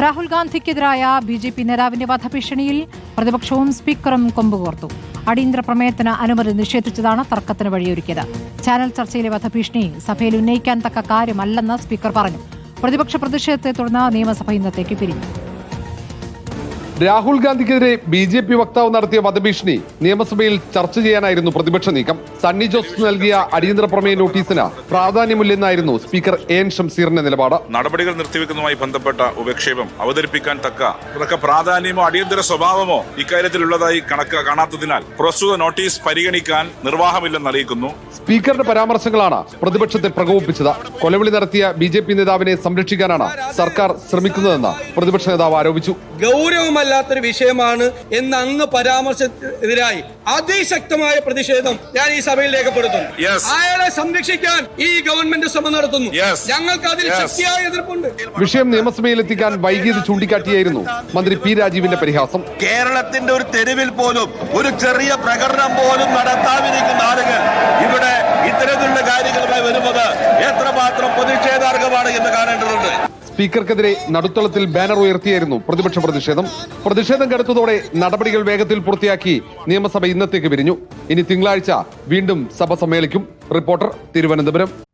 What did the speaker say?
Rahul ഗാന്ധിക്കെതിരായ BJP. നേതാവിന്റെ വധഭീഷണിയിൽ പ്രതിപക്ഷവും സ്പീക്കറും കൊമ്പുകോർത്തു. അടിയന്തര പ്രമേയത്തിന് അനുമതി നിഷേധിച്ചതാണ് തർക്കത്തിന് വഴിയൊരുക്കിയത്. ചാനൽ ചർച്ചയിലെ വധഭീഷണി സഭയിൽ ഉന്നയിക്കാൻ തക്ക കാര്യമല്ലെന്ന് സ്പീക്കർ പറഞ്ഞു. പ്രതിപക്ഷ പ്രതിഷേധത്തെ തുടർന്ന് നിയമസഭ ഇന്നത്തേക്ക് പിരിഞ്ഞു. രാഹുൽ ഗാന്ധിക്കെതിരെ ബി.ജെ.പി. വക്താവ് നടത്തിയ വധഭീഷണി നിയമസഭയിൽ ചർച്ച ചെയ്യാനായിരുന്നു പ്രതിപക്ഷ നീക്കം. സണ്ണി ജോസഫ് നൽകിയ അടിയന്തര പ്രമേയ നോട്ടീസിന് പ്രാധാന്യമില്ലെന്നായിരുന്നു സ്പീക്കർ എൻ ഷംസീറിന്റെ നിലപാട്. നടപടികൾ നിർത്തിവെക്കുന്നതുമായി ബന്ധപ്പെട്ട ഉപക്ഷേപം അവതരിപ്പിക്കാൻ തക്ക പ്രാധാന്യമോ അടിയന്തര സ്വഭാവമോ ഇക്കാര്യത്തിലുള്ളതായി കാണാത്തതിനാൽ പ്രസ്തുത നോട്ടീസ് പരിഗണിക്കാൻ നിർവാഹമില്ലെന്ന് അറിയിക്കുന്നു. സ്പീക്കറുടെ പരാമർശങ്ങളാണ് പ്രതിപക്ഷത്തെ പ്രകോപിപ്പിച്ചത്. കൊലവിളി നടത്തിയ ബി.ജെ.പി. നേതാവിനെ സംരക്ഷിക്കാനാണ് സർക്കാർ ശ്രമിക്കുന്നതെന്ന് പ്രതിപക്ഷ നേതാവ് ആരോപിച്ചു. ഗൗരവമല്ലാത്തൊരു വിഷയമാണ് എന്ന് അങ്ങ് പരാമർശത്തിനെതിരായി അതിശക്തമായ പ്രതിഷേധം ഞാൻ ഈ സഭയിൽ രേഖപ്പെടുത്തുന്നു. അയാളെ സംരക്ഷിക്കാൻ ഈ ഗവൺമെന്റ് ശ്രമം നടത്തുന്നു. ഞങ്ങൾക്ക് അതിൽ ശക്തിയായ എതിർപ്പുണ്ട്. വിഷയം നിയമസഭയിൽ എത്തിക്കാൻ വൈകിയത് ചൂണ്ടിക്കാട്ടിയായിരുന്നു മന്ത്രി പി രാജീവിന്റെ പരിഹാസം. കേരളത്തിന്റെ ഒരു തെരുവിൽ പോലും ഒരു ചെറിയ പ്രകടനം പോലും നടത്താതിരിക്കുന്ന ആളുകൾ ഇവിടെ ഇത്തരത്തിലുള്ള കാര്യങ്ങളുമായി വരുന്നത് എത്രമാത്രം പ്രതിഷേധാർഹമാണ് എന്ന് കാണേണ്ടതുണ്ട്. സ്പീക്കർക്കെതിരെ നടുത്തളത്തിൽ ബാനർ ഉയർത്തിയായിരുന്നു പ്രതിപക്ഷ പ്രതിഷേധം കടുത്തതോടെ നടപടികൾ വേഗത്തിൽ പൂർത്തിയാക്കി നിയമസഭ ഇന്നത്തേക്ക് പിരിഞ്ഞു. ഇനി തിങ്കളാഴ്ച വീണ്ടും സഭ സമ്മേളിക്കും. റിപ്പോർട്ടർ, തിരുവനന്തപുരം.